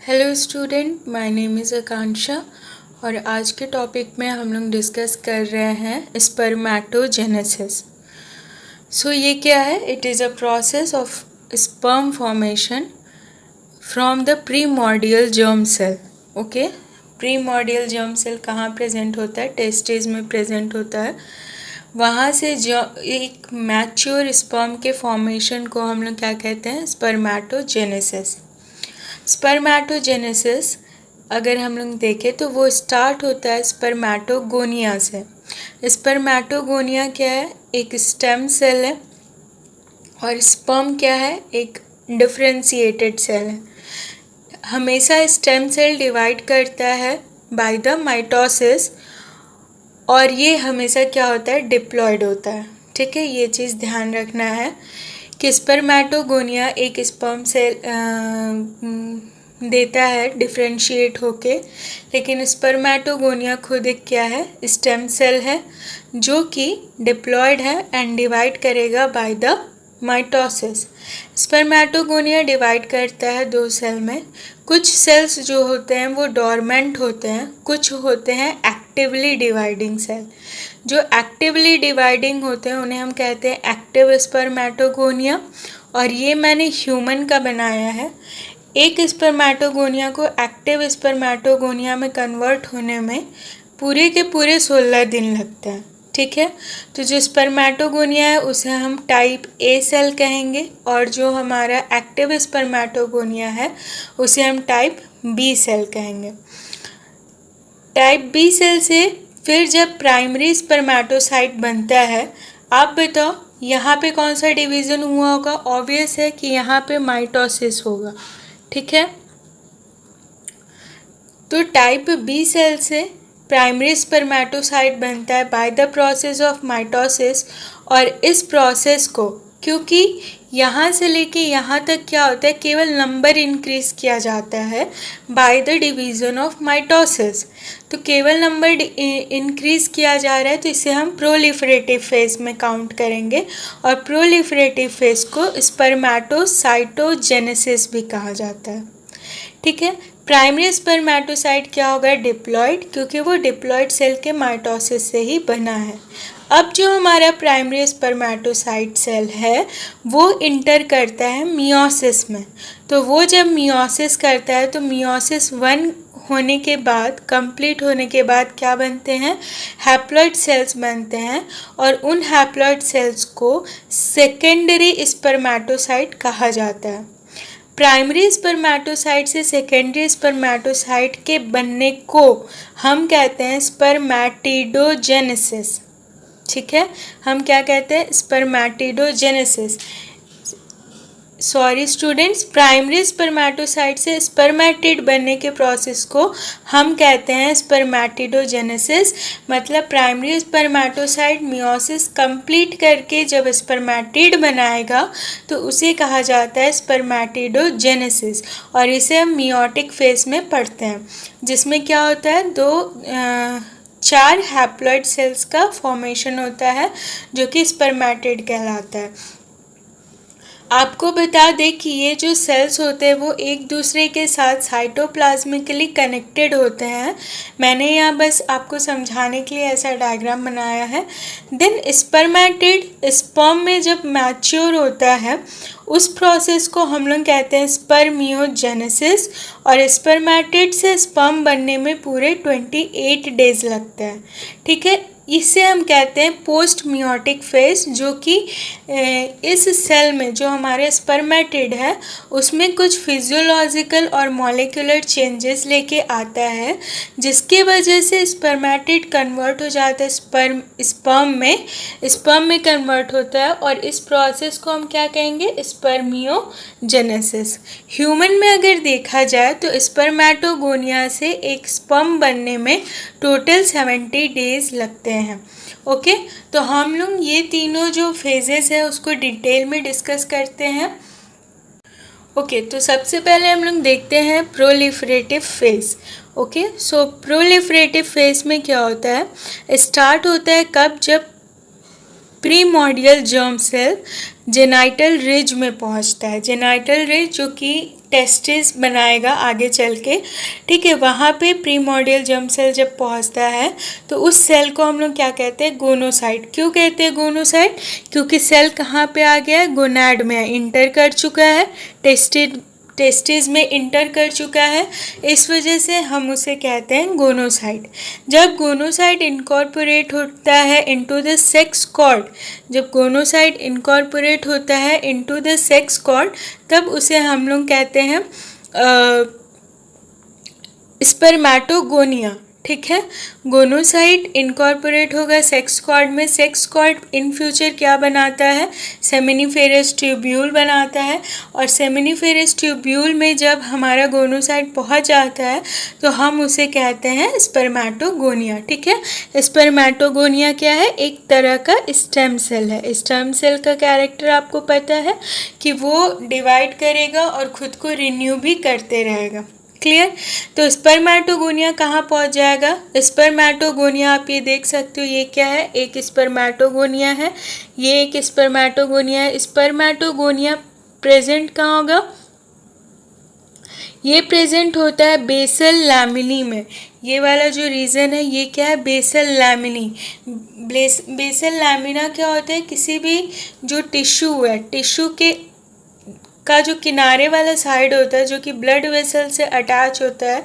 Hello student, my name is Akanksha और आज के टॉपिक में हम लोग डिस्कस कर रहे हैं स्पर्मेटोजेनेसिस। ये क्या है? It is a process of sperm formation from the primordial germ cell. Okay, primordial germ cell कहाँ प्रेजेंट होता है? टेस्टिस में प्रेजेंट होता है। वहाँ से जो एक मैच्योर स्पर्म के फॉर्मेशन को हम लोग क्या कहते हैं? स्पर्मेटोजेनेसिस। स्पर्मेटोजेनेसिस अगर हम लोग देखें तो वो स्टार्ट होता है स्पर्मेटोगोनिया से। स्पर्मेटोगोनिया क्या है? एक स्टेम सेल है और स्पर्म क्या है? एक डिफरेंशिएटेड सेल है। हमेशा स्टेम सेल डिवाइड करता है बाय द माइटोसिस और ये हमेशा क्या होता है? डिप्लॉयड होता है। ठीक है, ये चीज़ ध्यान रखना है कि स्पर्मेटोगोनिया एक स्पर्म सेल देता है डिफरेंशिएट होके, लेकिन स्पर्मेटोगोनिया खुद एक क्या है? स्टेम सेल है जो कि डिप्लॉयड है एंड डिवाइड करेगा by the mitosis. Spermatogonia divide करता है दो सेल में। कुछ सेल्स जो होते हैं वो डोरमेंट होते हैं, कुछ होते हैं एक्टिवली डिवाइडिंग सेल। जो एक्टिवली डिवाइडिंग होते हैं उन्हें हम कहते हैं एक्टिव स्पर्मेटोगोनिया, और ये मैंने ह्यूमन का बनाया है। एक स्पर्मेटोगोनिया को एक्टिव स्पर्मेटोगोनिया में कन्वर्ट होने में पूरे के पूरे 16 दिन लगते हैं। ठीक है, तो जो स्पर्मेटोगोनिया है उसे हम टाइप ए सेल कहेंगे और जो हमारा एक्टिव स्पर्मेटोगोनिया है उसे हम टाइप बी सेल कहेंगे। टाइप बी सेल से फिर जब प्राइमरी स्पर्मेटोसाइट बनता है, आप बताओ यहाँ पे कौन सा डिवीज़न हुआ होगा? ऑब्वियस है कि यहाँ पे माइटोसिस होगा। ठीक है, तो टाइप बी सेल से प्राइमरी स्पर्मेटोसाइट बनता है by the process of mitosis. और इस प्रोसेस को, क्योंकि यहाँ से लेके यहाँ तक क्या होता है? केवल नंबर इंक्रीज किया जाता है by the division of mitosis, तो केवल नंबर इंक्रीज किया जा रहा है, तो इसे हम प्रोलिफरेटिव फेज में काउंट करेंगे। और प्रोलिफरेटिव फेज को स्पर्मेटोसाइटोजेनेसिस भी कहा जाता है। ठीक है, प्राइमरी स्पर्मेटोसाइट क्या होगा? डिप्लॉयड, क्योंकि वो डिप्लॉयड सेल के माइटोसिस से ही बना है। अब जो हमारा प्राइमरी स्पर्मेटोसाइट सेल है वो इंटर करता है मियोसिस में। तो वो जब मियोसिस करता है तो मियोसिस 1 होने के बाद, कंप्लीट होने के बाद क्या बनते हैं? हैप्लॉइड सेल्स बनते हैं, और उन हैप्लॉइड सेल्स को सेकेंडरी स्पर्मेटोसाइट कहा जाता है। प्राइमरी स्पर्मेटोसाइट से सेकेंडरी स्पर्मेटोसाइट के बनने को हम कहते हैं स्पर्मेटिडोजेनेसिस। ठीक है, हम क्या कहते हैं? स्पर्मेटिडोजेनेसिस। सॉरी स्टूडेंट्स, प्राइमरी स्पर्मेटोसाइट से स्पर्मेटिड बनने के प्रोसेस को हम कहते हैं स्पर्मेटिडोजेनेसिस। मतलब प्राइमरी स्पर्मेटोसाइट मियोसिस कंप्लीट करके जब स्पर्मेटिड बनाएगा तो उसे कहा जाता है स्पर्मेटिडोजेनेसिस, और इसे हम मियोटिक फेज में पढ़ते हैं, जिसमें क्या होता है? 4 हैप्लॉइड सेल्स का फॉर्मेशन होता है जो कि स्पर्मेटिड कहलाता है। आपको बता दें कि ये जो सेल्स होते हैं वो एक दूसरे के साथ साइटोप्लाज्मिकली कनेक्टेड होते हैं। मैंने यहाँ बस आपको समझाने के लिए ऐसा डायग्राम बनाया है। देन स्पर्मेटिड स्पर्म में जब मैच्योर होता है उस प्रोसेस को हम लोग कहते हैं स्पर्मियोजेनेसिस, और स्पर्मेटिड से स्पर्म बनने में पूरे 28 डेज लगते हैं। ठीक है, इसे हम कहते हैं पोस्ट मियोटिक फेज, जो कि इस सेल में जो हमारे स्पर्मेटिड है उसमें कुछ फिजियोलॉजिकल और मॉलिक्यूलर चेंजेस लेके आता है, जिसकी वजह से स्पर्मेटिड कन्वर्ट हो जाता है स्पर्म में कन्वर्ट होता है, और इस प्रोसेस को हम क्या कहेंगे? स्पर्मियोजेनेसिस। ह्यूमन में अगर देखा जाए तो स्पर्मेटोगोनिया से एक स्पर्म बनने में टोटल 70 डेज लगते हैं। ओके, तो हम लोग ये तीनों जो फेजेस है उसको डिटेल में डिस्कस करते हैं। ओके, तो सबसे पहले हम लोग देखते हैं प्रोलिफरेटिव फेज। ओके, सो प्रोलिफरेटिव फेज में क्या होता है? स्टार्ट होता है कब? जब प्रीमॉर्डियल जर्म सेल जेनाइटल रिज में पहुंचता है। जेनाइटल रिज जो कि टेस्टिस बनाएगा आगे चल के, ठीक है। वहाँ पे प्रीमोर्डियल जर्म सेल जब पहुँचता है तो उस सेल को हम लोग क्या कहते हैं, गोनोसाइट। क्यों कहते हैं गोनोसाइट? क्योंकि सेल कहाँ पे आ गया है, गोनाड में इंटर कर चुका है, टेस्टिस में इंटर कर चुका है, इस वजह से हम उसे कहते हैं गोनोसाइट। जब गोनोसाइट इनकॉर्पोरेट होता है इनटू द सेक्स कॉर्ड, जब गोनोसाइट इनकॉर्पोरेट होता है इनटू द सेक्स कॉर्ड, तब उसे हम लोग कहते हैं स्पर्मेटोगोनिया, ठीक है। गोनोसाइट इनकॉर्पोरेट होगा सेक्स कॉर्ड में, सेक्स कॉर्ड इन फ्यूचर क्या बनाता है, सेमिनिफेरस ट्यूब्यूल बनाता है, और सेमिनिफेरस ट्यूब्यूल में जब हमारा गोनोसाइट पहुंच जाता है तो हम उसे कहते हैं स्पर्मेटोगोनिया, ठीक है। स्पर्मेटोगोनिया क्या है, एक तरह का स्टेम सेल है। स्टेम सेल का कैरेक्टर आपको पता है कि वो डिवाइड करेगा और खुद को रिन्यू भी करते रहेगा, क्लियर। तो स्पर्मेटोगोनिया कहाँ पहुँच जाएगा, स्पर्मेटोगोनिया आप ये देख सकते हो, ये क्या है, एक स्पर्मेटोगोनिया है, ये एक स्पर्मेटोगोनिया है। स्पर्मेटोगोनिया प्रेजेंट कहाँ होगा, ये प्रेजेंट होता है बेसल लैमिनी में। ये वाला जो रीजन है ये क्या है, बेसल लैमिनी। बेसल लैमिना क्या होता है, किसी भी जो टिश्यू है, टिश्यू के का जो किनारे वाला साइड होता है जो कि ब्लड वेसल से अटैच होता है,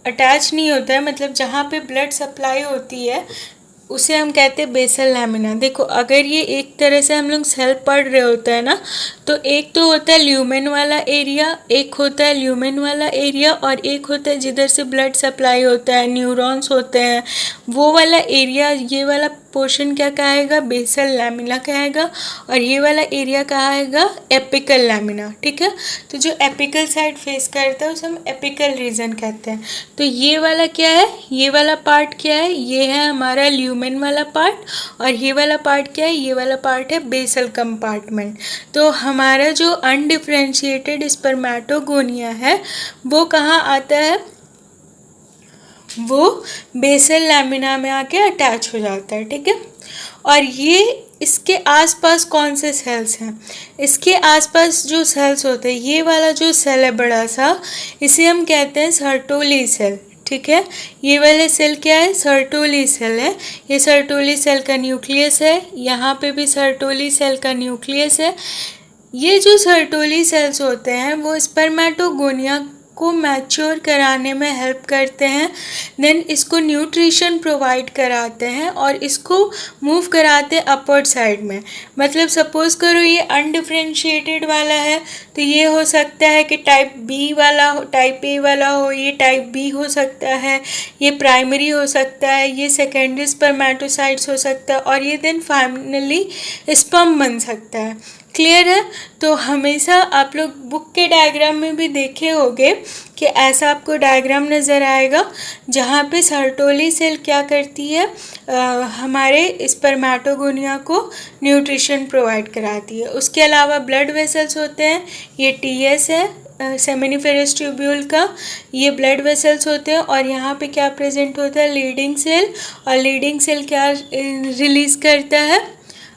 अटैच नहीं होता है, मतलब जहाँ पे ब्लड सप्लाई होती है उसे हम कहते हैं बेसल लैमिना। देखो अगर ये एक तरह से हम लोग सेल पढ़ रहे होते हैं ना, तो एक तो होता है ल्यूमेन वाला एरिया, एक होता है ल्यूमेन वाला एरिया, और एक होता है जिधर से ब्लड सप्लाई होता है, न्यूरॉन्स होते हैं, वो वाला एरिया, ये वाला पोर्शन क्या कहेगा, बेसल लैमिना कहेगा, और ये वाला एरिया कहेगा एपिकल लैमिना, ठीक है। तो जो एपिकल साइड फेस करता है उसे हम एपिकल रीजन कहते हैं। तो ये वाला क्या है, ये वाला पार्ट क्या है, ये है हमारा ल्यूमेन वाला पार्ट, और ये वाला पार्ट क्या है, ये वाला पार्ट है बेसल कंपार्टमेंट। तो हमारा जो अनडिफरेंशिएटेड स्पर्मेटोगोनिया है वो कहाँ आता है, वो बेसल लैमिना में आके अटैच हो जाता है, ठीक है। और ये इसके आसपास कौन से सेल्स हैं, इसके आसपास जो सेल्स होते हैं, ये वाला जो सेल है बड़ा सा, इसे हम कहते हैं सर्टोली सेल, ठीक है। ये वाले सेल क्या है, सर्टोली सेल है। ये सर्टोली सेल का न्यूक्लियस है, यहाँ पे भी सर्टोली सेल का न्यूक्लियस है। ये जो सर्टोली सेल्स होते हैं वो स्पर्मेटोगोनिया को मैच्योर कराने में हेल्प करते हैं, देन इसको न्यूट्रिशन प्रोवाइड कराते हैं और इसको मूव कराते हैं अपवर्ड साइड में। मतलब सपोज़ करो ये अनडिफरेंशिएटेड वाला है तो ये हो सकता है कि टाइप बी वाला हो, टाइप ए वाला हो, ये टाइप बी हो सकता है, ये प्राइमरी हो सकता है, ये सेकेंडरी स्पर्मेटोसाइट्स हो सकता है, और ये देन फाइनली स्पर्म बन सकता है। क्लियर है। तो हमेशा आप लोग बुक के डायग्राम में भी देखे होंगे कि ऐसा आपको डायग्राम नज़र आएगा जहाँ पे सर्टोली सेल क्या करती है, हमारे स्पर्मेटोगोनिया को न्यूट्रिशन प्रोवाइड कराती है। उसके अलावा ब्लड वेसल्स होते हैं, ये टीएस है सेमिनिफेरस ट्यूब्यूल का, ये ब्लड वेसल्स होते हैं, और यहाँ पे क्या प्रेजेंट होता है, लीडिंग सेल। और लीडिंग सेल क्या रिलीज़ करता है,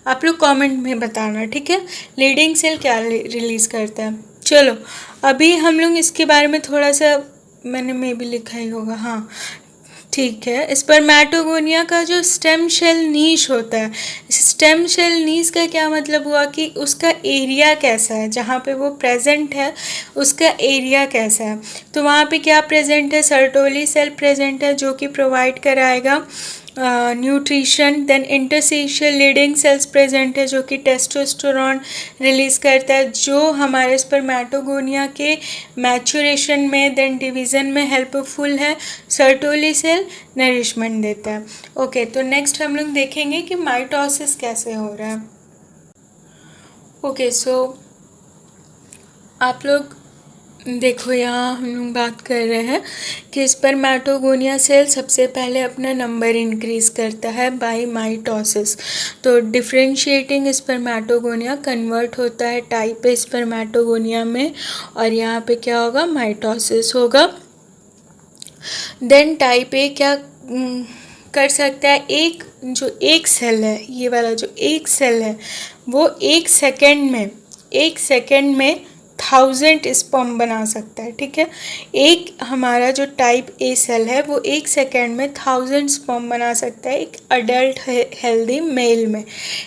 आप लोग कमेंट में बताना, ठीक है। लीडिंग सेल क्या रिलीज़ करता है। चलो अभी हम लोग इसके बारे में थोड़ा सा, मैंने मे भी लिखा ही होगा, हाँ ठीक है। स्पर्मेटोगोनिया का जो स्टेम सेल नीश होता है, स्टेम सेल नीश का क्या मतलब हुआ कि उसका एरिया कैसा है, जहाँ पे वो प्रेजेंट है उसका एरिया कैसा है। तो वहाँ पे क्या प्रेजेंट है, सर्टोली सेल प्रेजेंट है जो कि प्रोवाइड कराएगा nutrition. Then interstitial Leydig cells present है जो कि टेस्टोस्टेरोन रिलीज़ करता है, जो हमारे स्पर्मेटोगोनिया के मैचुरेशन में देन डिवीज़न में हेल्पफुल है। सर्टोली सेल नरिशमेंट देता है। ओके, तो नेक्स्ट हम लोग देखेंगे कि माइटोसिस कैसे हो रहा है। ओके, सो आप लोग देखो यहाँ हम लोग बात कर रहे हैं कि स्पर्मेटोगोनिया सेल सबसे पहले अपना नंबर इंक्रीज़ करता है बाय माइटोसिस। तो डिफरेंशिएटिंग स्पर्मेटोगोनिया कन्वर्ट होता है टाइप ए स्पर्मेटोगोनिया में, और यहाँ पे क्या होगा, माइटोसिस होगा। देन टाइप ए क्या कर सकता है, एक सेल है, ये वाला जो एक सेल है वो एक सेकेंड में 1000 स्पर्म बना सकता है, ठीक है। एक हमारा जो टाइप ए सेल है वो 1 सेकेंड में 1000 स्पर्म बना सकता है एक अडल्ट हेल्दी मेल में,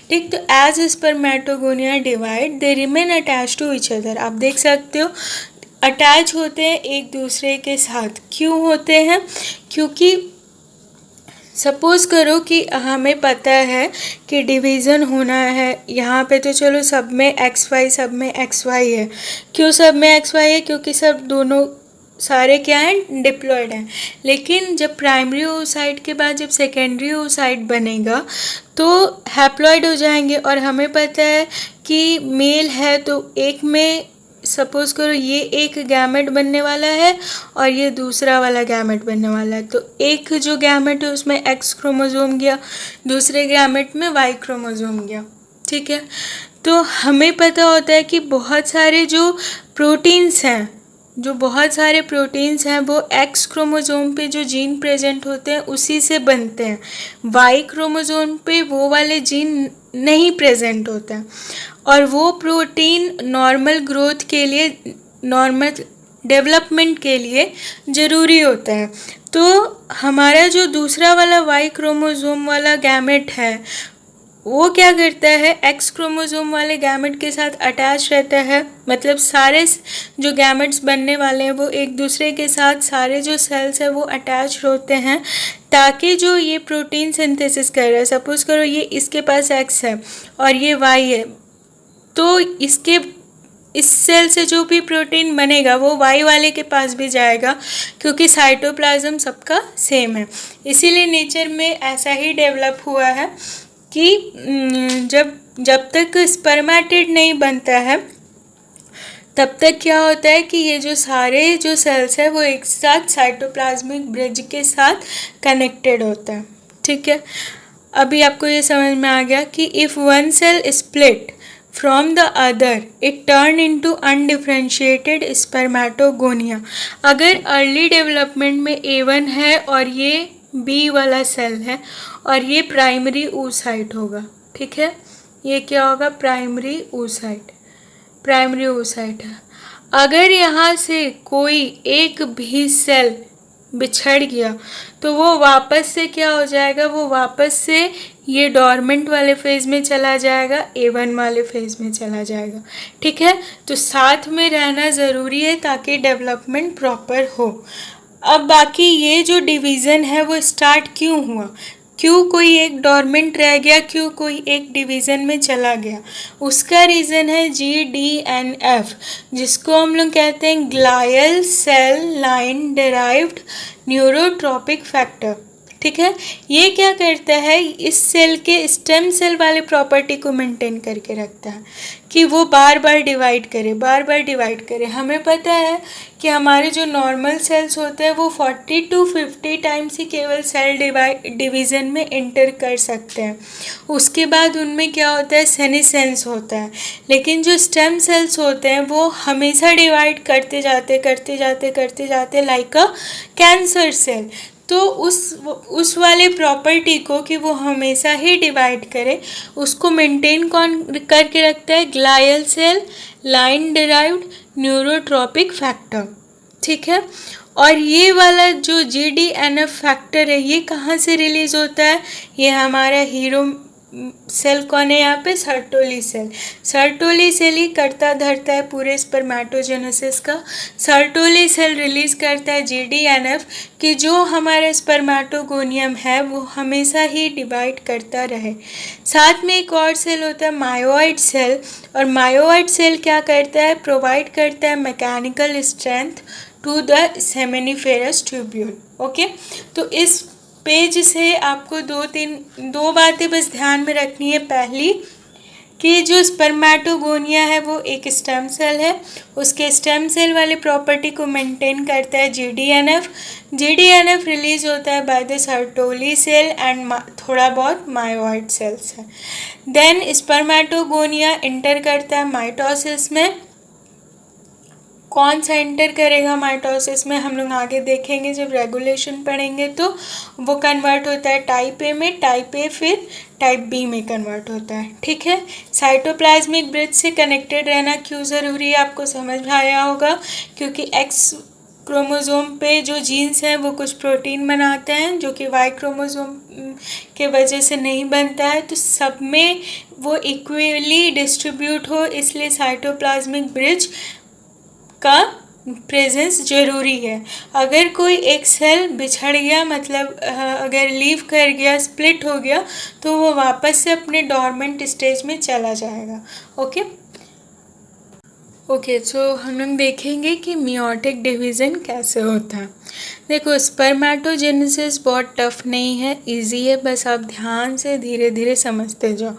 ठीक। तो as spermatogonia divide they remain attach to each other. आप देख सकते हो अटैच होते हैं एक दूसरे के साथ। क्यों होते हैं? क्योंकि सपोज़ करो कि हमें पता है कि डिवीज़न होना है यहाँ पे, तो चलो सब में सब में XY है। क्यों सब में XY है? क्योंकि सब दोनों सारे क्या हैं, डिप्लॉयड हैं। लेकिन जब प्राइमरी oocyte के बाद जब सेकेंडरी oocyte बनेगा तो हैप्लॉयड हो जाएंगे। और हमें पता है कि मेल है तो एक में सपोज़ करो ये एक गैमेट बनने वाला है और ये दूसरा वाला गैमेट बनने वाला है। तो एक जो गैमेट है उसमें X क्रोमोसोम गया, दूसरे गैमेट में Y क्रोमोसोम गया, ठीक है। तो हमें पता होता है कि बहुत सारे जो प्रोटीन्स हैं वो X क्रोमोसोम पे जो जीन प्रेजेंट होते हैं उसी से बनते हैं। Y क्रोमोसोम पे वो वाले जीन नहीं प्रेजेंट होते हैं और वो प्रोटीन नॉर्मल ग्रोथ के लिए, नॉर्मल डेवलपमेंट के लिए ज़रूरी होता है। तो हमारा जो दूसरा वाला Y क्रोमोसोम वाला गैमेट है वो क्या करता है, X क्रोमोसोम वाले गैमेट के साथ अटैच रहता है। मतलब सारे जो गैमेट्स बनने वाले हैं वो एक दूसरे के साथ, सारे जो सेल्स हैं वो अटैच होते हैं ताकि जो ये प्रोटीन सिंथेसिस कर रहा है, सपोज़ करो ये इसके पास X है और ये Y है, तो इस सेल से जो भी प्रोटीन बनेगा वो Y वाले के पास भी जाएगा क्योंकि साइटोप्लाज्म सबका सेम है। इसीलिए नेचर में ऐसा ही डेवलप हुआ है कि जब तक स्पर्मेटिड नहीं बनता है तब तक क्या होता है कि ये जो सारे जो सेल्स है वो एक साथ साइटोप्लाज्मिक ब्रिज के साथ कनेक्टेड होता है, ठीक है। अभी आपको ये समझ में आ गया कि if one cell split from the other it turn into undifferentiated spermatogonia. अगर अर्ली डेवलपमेंट में A1 है और ये B वाला सेल है और ये प्राइमरी oocyte होगा, ठीक है। ये क्या होगा, प्राइमरी oocyte है। अगर यहाँ से कोई एक भी सेल बिछड़ गया तो वो वापस से क्या हो जाएगा, वो वापस से ये डॉर्मेंट वाले फेज़ में चला जाएगा, A1 वाले फेज़ में चला जाएगा, ठीक है। तो साथ में रहना ज़रूरी है ताकि डेवलपमेंट प्रॉपर हो। अब बाकी ये जो डिवीज़न है वो स्टार्ट क्यों हुआ, क्यों कोई एक डॉर्मेंट रह गया, क्यों कोई एक डिवीज़न में चला गया, उसका रीज़न है GDNF, जिसको हम लोग कहते हैं glial cell line derived neurotrophic factor, ठीक है। ये क्या करता है, इस सेल के स्टेम सेल वाले प्रॉपर्टी को मेंटेन करके रखता है कि वो बार बार डिवाइड करे। हमें पता है कि हमारे जो नॉर्मल सेल्स होते हैं वो 40 to 50 टाइम्स ही केवल सेल डिवीज़न में इंटर कर सकते हैं। उसके बाद उनमें क्या होता है, सेनेसेंस होता है। लेकिन जो स्टेम सेल्स होते हैं वो हमेशा डिवाइड करते जाते लाइक अ कैंसर सेल। तो उस वाले प्रॉपर्टी को कि वो हमेशा ही डिवाइड करे उसको मेंटेन कौन करके रखता है, glial cell line derived neurotrophic factor, ठीक है। और ये वाला जो GDNF फैक्टर है ये कहाँ से रिलीज़ होता है, ये हमारा हीरो सेल कौन है यहाँ पे, सर्टोली सेल ही करता धरता है पूरे स्पर्मेटोजेनेसिस का। सर्टोली सेल रिलीज करता है GDNF कि जो हमारा स्पर्मेटोगोनियम है वो हमेशा ही डिवाइड करता रहे। साथ में एक और सेल होता है मायोइड सेल, और मायोइड सेल क्या करता है, प्रोवाइड करता है mechanical strength to the seminiferous tubule, okay. तो इस पेज से आपको दो बातें बस ध्यान में रखनी है। पहली कि जो स्पर्मेटोगोनिया है वो एक स्टेम सेल है, उसके स्टेम सेल वाले प्रॉपर्टी को मेंटेन करता है GDNF रिलीज होता है by the Sertoli cell and थोड़ा बहुत मायोइड सेल्स है। देन स्पर्मेटोगोनिया इंटर करता है माइटोसिस में, कौन सा एंटर करेगा माइटोसिस में, हम लोग आगे देखेंगे जब रेगुलेशन पढ़ेंगे। तो वो कन्वर्ट होता है टाइप ए में, टाइप ए फिर टाइप बी में कन्वर्ट होता है। ठीक है, साइटोप्लाज्मिक ब्रिज से कनेक्टेड रहना क्यों ज़रूरी है आपको समझ में आया होगा, क्योंकि एक्स क्रोमोसोम पे जो जीन्स हैं वो कुछ प्रोटीन बनाते हैं जो कि वाई क्रोमोसोम के वजह से नहीं बनता है, तो सब में वो इक्वली डिस्ट्रीब्यूट हो, इसलिए साइटोप्लाज्मिक ब्रिज का प्रेजेंस ज़रूरी है। अगर कोई एक सेल बिछड़ गया, मतलब अगर लीव कर गया, स्प्लिट हो गया, तो वो वापस से अपने डॉर्मेंट स्टेज में चला जाएगा। ओके, तो हम लोग देखेंगे कि मियोटिक डिवीज़न कैसे होता है। देखो, स्पर्मेटोजेनेसिस बहुत टफ नहीं है, इजी है, बस आप ध्यान से धीरे धीरे समझते जाओ।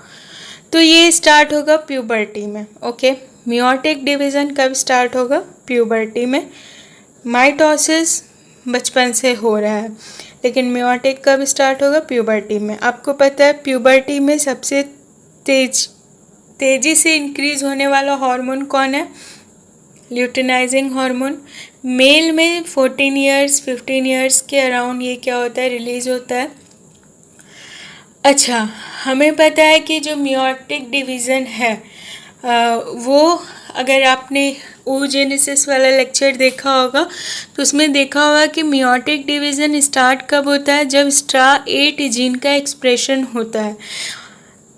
तो ये स्टार्ट होगा प्यूबर्टी में। ओके, मियोटिक डिवीज़न कब स्टार्ट होगा? प्यूबर्टी में। माइटोसिस बचपन से हो रहा है, लेकिन मियोटिक कब स्टार्ट होगा? प्यूबर्टी में। आपको पता है प्यूबर्टी में सबसे तेज़ी से इंक्रीज़ होने वाला हार्मोन कौन है? Luteinizing hormone. मेल में 14 ईयर्स 15 ईयर्स के अराउंड ये क्या होता है? रिलीज़ होता है। अच्छा, हमें पता है कि जो मियोटिक डिवीज़न है वो, अगर आपने oogenesis वाला लेक्चर देखा होगा तो उसमें देखा होगा कि मियोटिक डिवीज़न स्टार्ट कब होता है? जब STRA8 जीन का एक्सप्रेशन होता है।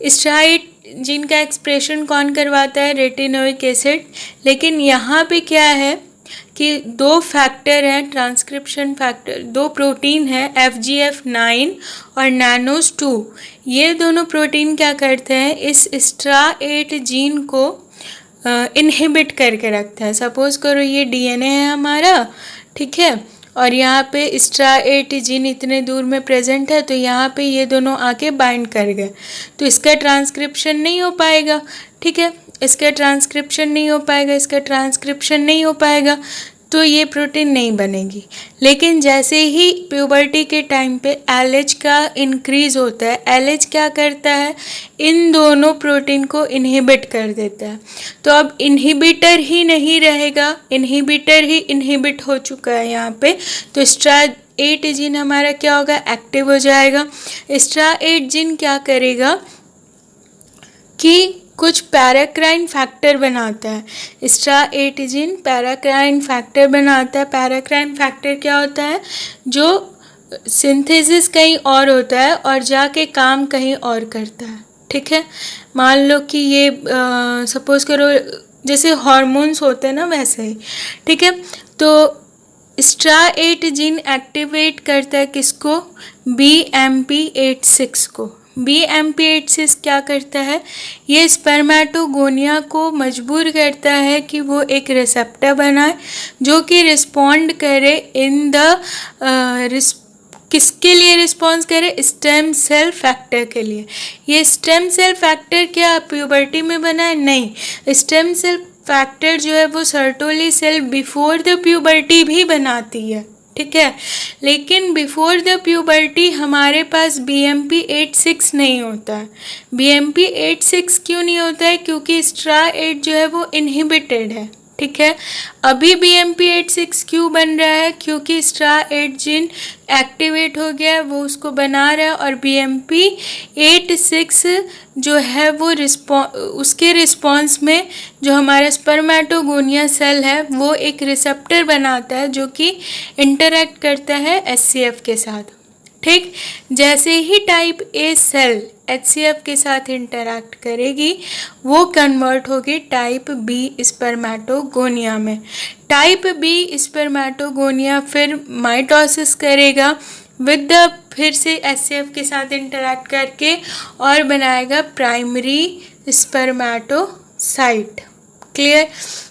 STRA8 जीन का एक्सप्रेशन कौन करवाता है? Retinoic acid. लेकिन यहाँ पे क्या है कि दो फैक्टर हैं, ट्रांसक्रिप्शन फैक्टर, दो प्रोटीन हैं, FGF9 और NANOS2। ये दोनों प्रोटीन क्या करते हैं? इस STRA8 जीन को इनहिबिट करके रखता है। सपोज करो ये DNA है हमारा, ठीक है, और यहाँ पे STRA8 जीन इतने दूर में प्रेजेंट है, तो यहाँ पे ये दोनों आके बाइंड कर गए, तो इसका ट्रांसक्रिप्शन नहीं हो पाएगा। ठीक है, इसका ट्रांसक्रिप्शन नहीं हो पाएगा, इसका ट्रांसक्रिप्शन नहीं हो पाएगा, तो ये प्रोटीन नहीं बनेगी। लेकिन जैसे ही प्यूबर्टी के टाइम पे LH का इंक्रीज़ होता है, LH क्या करता है? इन दोनों प्रोटीन को इनहिबिट कर देता है। तो अब इनहिबिटर ही नहीं रहेगा, इनहिबिटर ही इनहिबिट हो चुका है यहाँ पे, तो STRA8 जीन हमारा क्या होगा? एक्टिव हो जाएगा। STRA8 जीन क्या करेगा कि कुछ पैराक्राइन फैक्टर बनाता है। STRA8 जीन पैराक्राइन फैक्टर बनाता है। पैराक्राइन फैक्टर क्या होता है? जो सिंथेसिस कहीं और होता है और जाके काम कहीं और करता है। ठीक है, मान लो कि ये सपोज करो जैसे हार्मोन्स होते हैं ना, वैसे ही। ठीक है, तो STRA8 जीन एक्टिवेट करता है किसको? BMP86 को। BMP86 क्या करता है? ये स्पर्मेटोगोनिया को मजबूर करता है कि वो एक रिसेप्टर बनाए जो कि रिस्पॉन्ड करे इन द किसके लिए रिस्पॉन्स करे? स्टेम सेल फैक्टर के लिए। ये स्टेम सेल फैक्टर क्या प्यूबर्टी में बना है? नहीं, स्टेम सेल फैक्टर जो है वो Sertoli cell before the puberty भी बनाती है। ठीक है, लेकिन बिफोर द प्यूबर्टी हमारे पास BMP86 नहीं होता है। BMP86 क्यों नहीं होता है? क्योंकि STRA8 जो है वो इनहिबिटेड है। ठीक है, अभी BMP86 क्यों बन रहा है? क्योंकि STRA8 जीन एक्टिवेट हो गया है, वो उसको बना रहा है, और BMP86 जो है वो उसके रिस्पॉन्स में जो हमारा स्पर्मेटोगोनिया सेल है वो एक रिसेप्टर बनाता है जो कि इंटरैक्ट करता है HCF के साथ। ठीक, जैसे ही टाइप ए सेल HCF के साथ इंटरैक्ट करेगी वो कन्वर्ट होगी टाइप बी स्पर्मेटोगोनिया में। टाइप बी स्पर्मेटोगोनिया फिर माइटोसिस करेगा विद द फिर से HCF के साथ इंटरैक्ट करके और बनाएगा primary spermatocyte. Clear?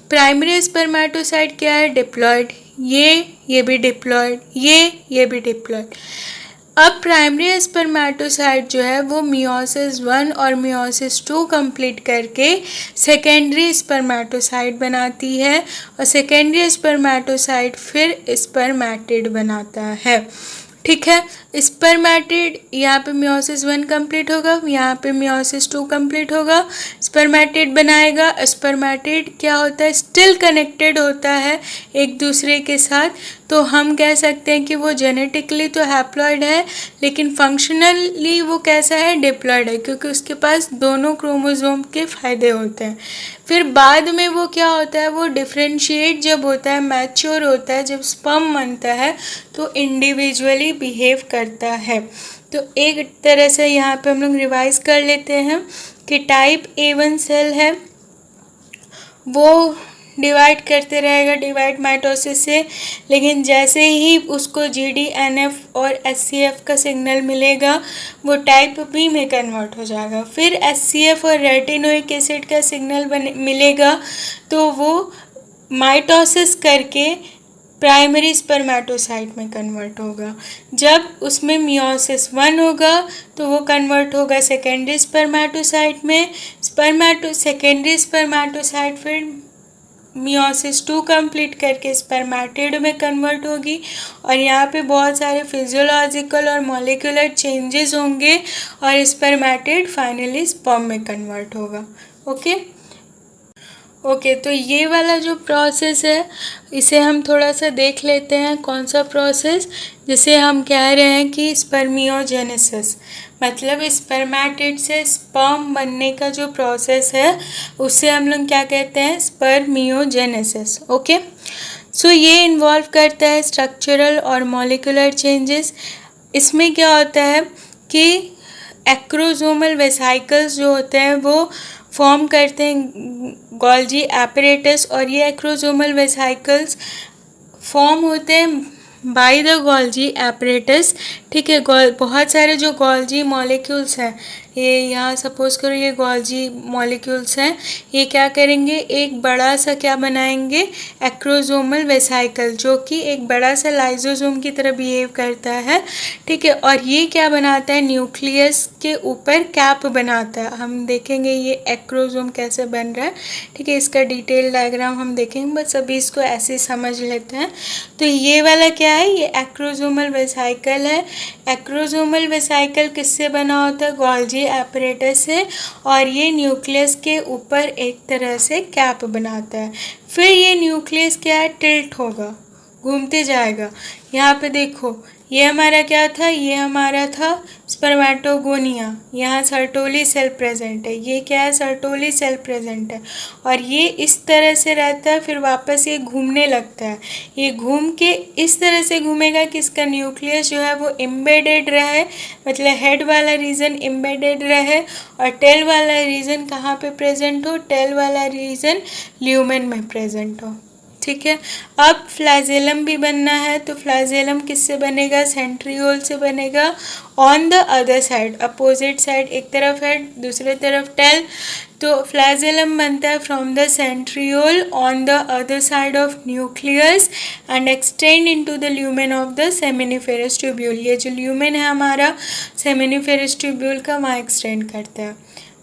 Primary spermatocyte क्या है? डिप्लॉयड। ये भी डिप्लॉयड, ये भी डिप्लॉयड। अब प्राइमरी स्पर्मेटोसाइट जो है वो मियोसिस 1 और मियोसिस 2 कंप्लीट करके सेकेंडरी स्पर्मेटोसाइट बनाती है, और सेकेंडरी स्पर्मेटोसाइट फिर स्पर्मेटिड बनाता है। ठीक है। स्पर्मेटिड, यहाँ पे मियोसिस 1 कंप्लीट होगा, यहाँ पे मियोसिस 2 कंप्लीट होगा, स्पर्मेटिड बनाएगा। स्पर्मेटिड क्या होता है, स्टिल कनेक्टेड होता है एक दूसरे के साथ, तो हम कह सकते हैं कि वो जेनेटिकली तो हैप्लॉइड है लेकिन फंक्शनली वो कैसा है, डिप्लॉइड है, क्योंकि उसके पास दोनों क्रोमोसोम के फायदे होते हैं। फिर बाद में वो क्या होता है, वो डिफ्रेंशिएट जब होता है, मैच्योर होता है, जब स्पर्म बनता है तो इंडिविजुअली बिहेव करता है। तो एक तरह से यहाँ पे हम लोग रिवाइज कर लेते हैं कि टाइप A1 सेल है वो डिवाइड करते रहेगा डिवाइड माइटोसिस से, लेकिन जैसे ही उसको GDNF और SCF का सिग्नल मिलेगा वो टाइप B में कन्वर्ट हो जाएगा। फिर SCF और रेटिनोइक एसिड का सिग्नल मिलेगा तो वो माइटोसिस करके प्राइमरी स्पर्मेटोसाइट में कन्वर्ट होगा। जब उसमें मियोसिस 1 होगा तो वो कन्वर्ट होगा सेकेंडरी स्पर्मेटोसाइट में, सेकेंडरी स्पर्मेटोसाइट फिर मियोसिस 2 कंप्लीट करके स्पर्मेटिड में कन्वर्ट होगी, और यहाँ पे बहुत सारे फिजियोलॉजिकल और मॉलिक्यूलर चेंजेस होंगे और स्पर्मेटिड फाइनली स्पर्म में कन्वर्ट होगा। ओके, तो ये वाला जो प्रोसेस है इसे हम थोड़ा सा देख लेते हैं। कौन सा प्रोसेस, जिसे हम कह रहे हैं कि स्पर्मियोजेनेसिस, मतलब स्पर्मेटिड से स्पर्म बनने का जो प्रोसेस है उसे हम लोग क्या कहते हैं, स्पर्मियोजेनेसिस। ओके, सो ये इन्वॉल्व करता है स्ट्रक्चरल और मॉलिक्यूलर चेंजेस। इसमें क्या होता है कि एक्रोसोमल वेसाइकल्स जो होते हैं वो फॉर्म करते हैं गोल्जी एपरेटस, और ये एक्रोसोमल वेसाइकल्स फॉर्म होते हैं बाय द गोल्जी एपरेटस। ठीक है, बहुत सारे जो गोल्जी मॉलिक्यूल्स हैं, ये यहाँ सपोज करो ये गोल्जी मॉलिक्यूल्स हैं, ये क्या करेंगे, एक बड़ा सा क्या बनाएंगे, एक्रोसोमल वेसाइकल, जो कि एक बड़ा सा लाइजोसोम की तरह बिहेव करता है। ठीक है, और ये क्या बनाता है, न्यूक्लियस के ऊपर कैप बनाता है। हम देखेंगे ये एक्रोसोम कैसे बन रहा है। ठीक है, इसका डिटेल डायग्राम हम देखेंगे, बस अभी इसको ऐसे समझ लेते हैं। तो ये वाला क्या है, ये एक्रोसोमल वेसाइकल है। एक्रोसोमल वेसाइकल किससे बना होता है, गोल्जी एपरेटस से, और ये न्यूक्लियस के ऊपर एक तरह से कैप बनाता है। फिर ये न्यूक्लियस क्या है, टिल्ट होगा, घूमते जाएगा। यहाँ पे देखो ये हमारा क्या था, ये हमारा था स्पर्मेटोगोनिया, यहाँ सर्टोली सेल प्रेजेंट है, ये क्या है, सर्टोली सेल प्रेजेंट है, और ये इस तरह से रहता है, फिर वापस ये घूमने लगता है। ये घूम के इस तरह से घूमेगा कि इसका न्यूक्लियस जो है वो एम्बेडेड रहे, मतलब हेड वाला रीजन एम्बेडेड रहे, और टेल वाला रीजन कहाँ पे प्रेजेंट हो, टेल वाला रीजन ल्यूमेन में प्रेजेंट हो। ठीक है, अब फ्लैजेलम भी बनना है, तो फ्लैजेलम किससे बनेगा, सेंट्रियोल से बनेगा, on the other side, opposite side, एक तरफ हेड दूसरे तरफ टेल, तो फ्लैजेलम बनता है from the centriole on the other side of nucleus and extend into the lumen of the seminiferous tubule. ये जो ल्यूमेन है हमारा सेमिनिफेरस ट्यूब्यूल का, वहाँ एक्सटेंड करता है।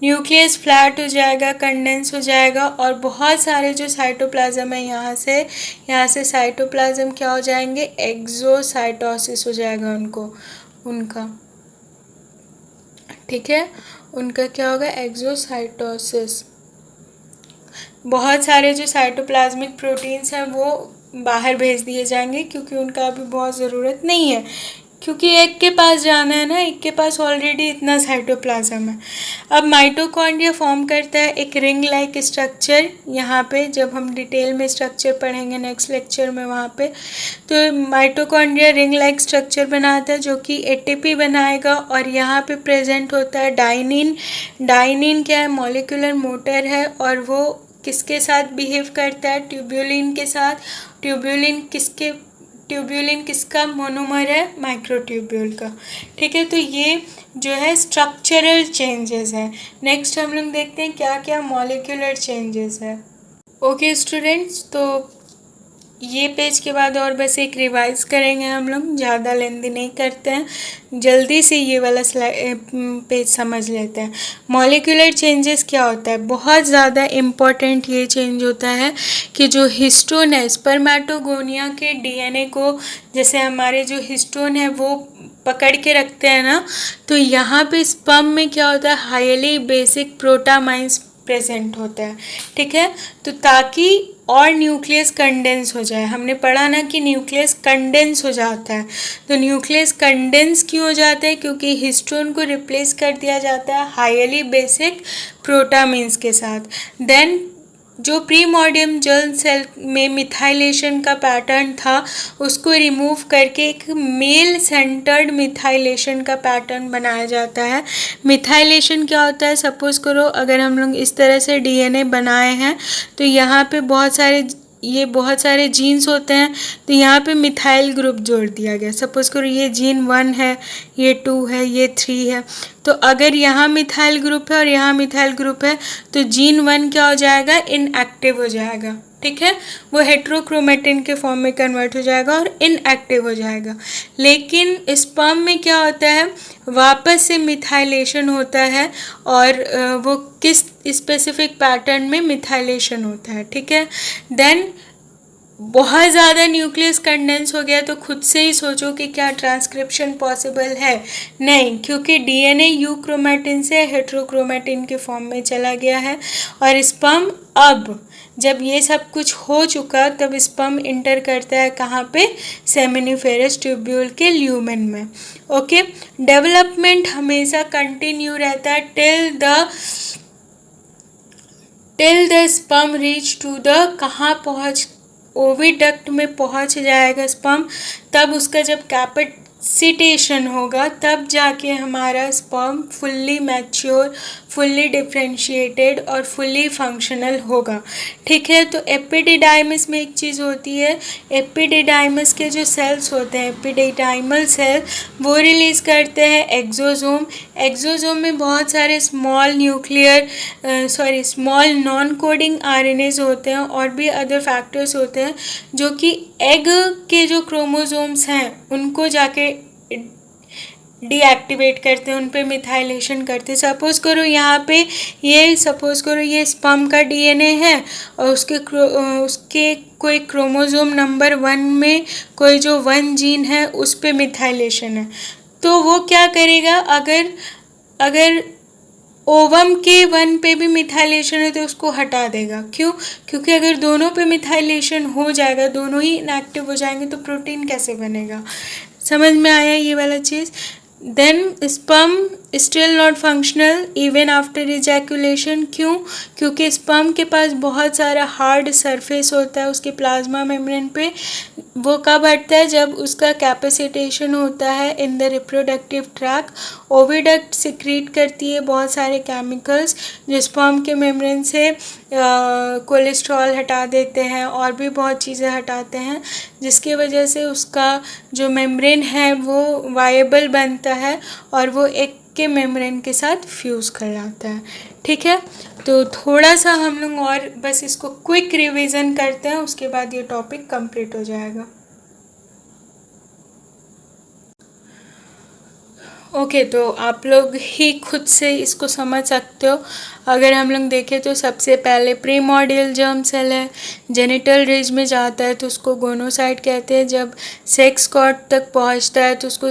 न्यूक्लियस फ्लैट हो जाएगा, कंडेंस हो जाएगा, और बहुत सारे जो साइटोप्लाज्म है यहाँ से साइटोप्लाज्म क्या हो जाएंगे, एक्सोसाइटोसिस हो जाएगा उनका। ठीक है, उनका क्या होगा, एक्सोसाइटोसिस। बहुत सारे जो साइटोप्लाज्मिक प्रोटीन्स हैं वो बाहर भेज दिए जाएंगे, क्योंकि उनका अभी बहुत ज़रूरत नहीं है, क्योंकि एक के पास जाना है ना, एक के पास ऑलरेडी इतना साइटोप्लाज्म है। अब माइटोकॉन्ड्रिया फॉर्म करता है एक रिंग लाइक स्ट्रक्चर, यहाँ पे जब हम डिटेल में स्ट्रक्चर पढ़ेंगे नेक्स्ट लेक्चर में वहाँ पे, तो माइटोकॉन्ड्रिया रिंग लाइक स्ट्रक्चर बनाता है जो कि ATP बनाएगा, और यहाँ पे प्रेजेंट होता है डाइनिन। डाइनिन क्या है, मॉलिक्यूलर मोटर है, और वो किसके साथ बिहेव करता है, ट्यूब्यूलिन के साथ। ट्यूब्यूलिन किसका मोनोमर है, माइक्रोट्यूब्यूल का। ठीक है, तो ये जो है स्ट्रक्चरल चेंजेस है। नेक्स्ट हम लोग देखते हैं क्या क्या मॉलिक्यूलर चेंजेस है। ओके स्टूडेंट्स, तो ये पेज के बाद और बस एक रिवाइज करेंगे हम लोग, ज़्यादा लेंदी नहीं करते हैं, जल्दी से ये वाला पेज समझ लेते हैं। मॉलिक्यूलर चेंजेस क्या होता है, बहुत ज़्यादा इम्पॉर्टेंट ये चेंज होता है कि जो हिस्टोन है स्पर्मेटोगोनिया के डीएनए को, जैसे हमारे जो हिस्टोन है वो पकड़ के रखते हैं ना, तो यहाँ पे स्पर्म में क्या होता है, हाईली बेसिक प्रोटामाइन्स प्रेजेंट होता है। ठीक है, तो ताकि और न्यूक्लियस कंडेंस हो जाए, हमने पढ़ा ना कि न्यूक्लियस कंडेंस हो जाता है, तो न्यूक्लियस कंडेंस क्यों हो जाता है, क्योंकि हिस्टोन को रिप्लेस कर दिया जाता है हाईली बेसिक प्रोटामाइन्स के साथ। देन जो प्रीमोर्डियम जर्म सेल में मिथाइलेशन का पैटर्न था उसको रिमूव करके एक मेल सेंटर्ड मिथाइलेशन का पैटर्न बनाया जाता है। मिथाइलेशन क्या होता है, सपोज करो अगर हम लोग इस तरह से डीएनए बनाए हैं तो यहाँ पे बहुत सारे जीन्स होते हैं, तो यहाँ पे मिथाइल ग्रुप जोड़ दिया गया। सपोज करो ये जीन 1 है, ये 2 है, ये 3 है, तो अगर यहाँ मिथाइल ग्रुप है और यहाँ मिथाइल ग्रुप है तो जीन 1 क्या हो जाएगा, इनएक्टिव हो जाएगा। ठीक है, वो हेट्रोक्रोमेटिन के फॉर्म में कन्वर्ट हो जाएगा और इनएक्टिव हो जाएगा। लेकिन स्पर्म में क्या होता है, वापस से मिथाइलेशन होता है और वो किस स्पेसिफिक पैटर्न में मिथाइलेशन होता है। ठीक है, देन बहुत ज़्यादा न्यूक्लियस कंडेंस हो गया तो खुद से ही सोचो कि क्या ट्रांसक्रिप्शन पॉसिबल है, नहीं, क्योंकि डीएनए यूक्रोमेटिन से हेट्रोक्रोमेटिन के फॉर्म में चला गया है। और स्पर्म अब जब ये सब कुछ हो चुका तब स्पर्म इंटर करता है कहाँ पे, सेमिनिफेरस ट्यूब्यूल के ल्यूमेन में। ओके, डेवलपमेंट हमेशा कंटिन्यू रहता है till the sperm reach to the, कहाँ पहुँच, ओविडक्ट में पहुंच जाएगा स्पर्म, तब उसका जब कैपेसिटेशन होगा तब जाके हमारा sperm fully mature, fully differentiated और फुल्ली फंक्शनल होगा। ठीक है, तो एपिडिडाइमस में एक चीज़ होती है, एपिडिडाइमस के जो सेल्स होते हैं एपिडिडाइमल सेल, वो रिलीज़ करते हैं एक्सोसोम। एक्सोसोम में बहुत सारे स्मॉल नॉन कोडिंग आरएनएज होते हैं और भी अदर फैक्टर्स होते हैं जो कि एग के जो क्रोमोसोम्स हैं उनको जाके डीएक्टिवेट करते हैं, उन पे मिथाइलेशन करते हैं। सपोज़ करो यहाँ पे ये स्पर्म का डीएनए है और उसके कोई क्रोमोसोम नंबर 1 में कोई जो 1 जीन है उस पे मिथाइलेशन है, तो वो क्या करेगा, अगर ओवम के 1 पे भी मिथाइलेशन है तो उसको हटा देगा। क्यों, क्योंकि अगर दोनों पे मिथाइलेशन हो जाएगा, दोनों ही इनएक्टिव हो जाएंगे तो प्रोटीन कैसे बनेगा। समझ में आया ये वाला चीज़। Then sperm still not functional even after ejaculation. क्यों, क्योंकि स्पर्म के पास बहुत सारा हार्ड सरफेस होता है उसके प्लाज्मा मेम्ब्रेन पे। वो कब हटता है, जब उसका कैपेसिटेशन होता है in the reproductive tract. Oviduct secrete करती है बहुत सारे केमिकल्स जो स्पर्म के मेम्ब्रेन से कोलेस्ट्रॉल हटा देते हैं और भी बहुत चीज़ें हटाते हैं, जिसकी वजह से उसका जो मेम्ब्रेन है वो वायबल बनता है और वो एक के मेम्ब्रेन के साथ फ्यूज़ कर जाता है। ठीक है, तो थोड़ा सा हम लोग और बस इसको क्विक रिवीजन करते हैं, उसके बाद ये टॉपिक कंप्लीट हो जाएगा। ओके, तो आप लोग ही खुद से इसको समझ सकते हो। अगर हम लोग देखें तो सबसे पहले प्रीमोर्डियल जर्म सेल है, जेनिटल रिज में जाता है तो उसको गोनोसाइट कहते हैं। जब सेक्स कॉर्ड तक पहुंचता है तो उसको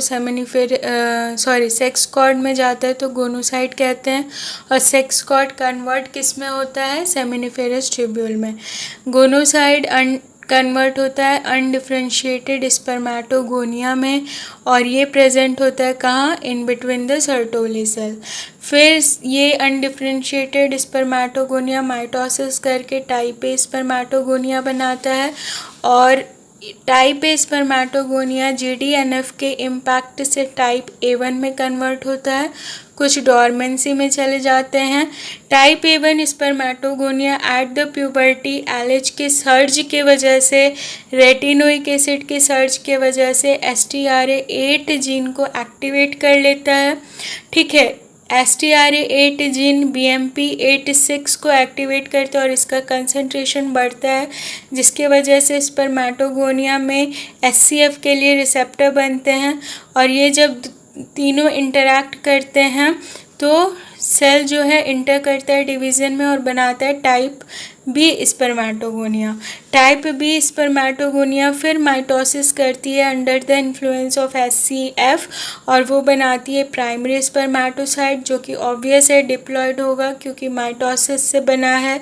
सेक्स कॉर्ड में जाता है तो गोनोसाइट कहते हैं। और सेक्स कॉर्ड कन्वर्ट किस में होता है, सेमिनिफेरस ट्यूब्यूल में। गोनोसाइट कन्वर्ट होता है अनडिफ्रेंशिएटेड स्पर्मेटोगोनिया में, और ये प्रेजेंट होता है कहाँ, in between the Sertoli cell. फिर ये अनडिफ्रेंशिएटेड स्पर्मेटोगोनिया माइटोसिस करके टाइप ए स्पर्मेटोगोनिया बनाता है, और टाइप ए स्पर्मेटोगोनिया जीडीएनएफ के इम्पैक्ट से टाइप A1 में कन्वर्ट होता है, कुछ डॉर्मेंसी में चले जाते हैं। Type A1 spermatogonia at the puberty LH के सर्ज के वजह से, रेटिनोइक एसिड के सर्ज के वजह से STRA8 जीन को एक्टिवेट कर लेता है। ठीक है, STRA8 जीन BMP86 को एक्टिवेट करता है और इसका कंसंट्रेशन बढ़ता है, जिसकी वजह से स्पर्मेटोगोनिया में SCF के लिए रिसेप्टर बनते हैं। और ये जब तीनों इंटरैक्ट करते हैं तो सेल जो है इंटर करता है डिवीज़न में और बनाता है type B spermatogonia. Type B spermatogonia फिर माइटोसिस करती है under the influence of SCF और वो बनाती है प्राइमरी स्पर्मेटोसाइट, जो कि ऑब्वियस है डिप्लॉयड होगा क्योंकि माइटोसिस से बना है।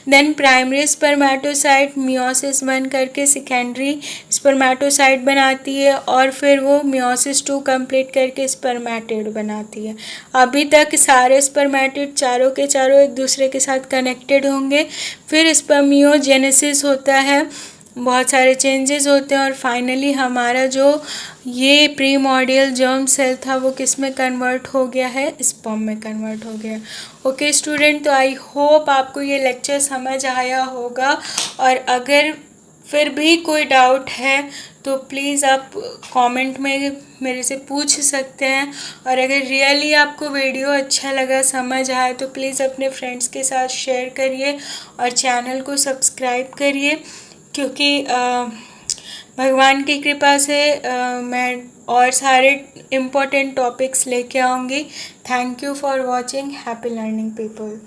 देन प्राइमरी स्पर्मेटोसाइट मियोसिस 1 करके सेकेंडरी स्पर्मेटोसाइट बनाती है और फिर वो मियोसिस 2 कंप्लीट करके स्पर्मेटिड बनाती है। अभी तक सारे स्पर्मेटिड चारों के चारों एक दूसरे के साथ कनेक्टेड होंगे, फिर स्पर्मियोजेनेसिस होता है, बहुत सारे चेंजेस होते हैं और फाइनली हमारा जो ये प्रीमोर्डियल जर्म सेल था वो किस में कन्वर्ट हो गया है, स्पर्म में कन्वर्ट हो गया। ओके स्टूडेंट, तो आई होप आपको ये लेक्चर समझ आया होगा और अगर फिर भी कोई डाउट है तो प्लीज़ आप कमेंट में मेरे से पूछ सकते हैं। और अगर रियली आपको वीडियो अच्छा लगा, समझ आए, तो प्लीज़ अपने फ्रेंड्स के साथ शेयर करिए और चैनल को सब्सक्राइब करिए, क्योंकि भगवान की कृपा से मैं और सारे इम्पोर्टेंट टॉपिक्स लेके आऊँगी। Thank you for watching. Happy learning people.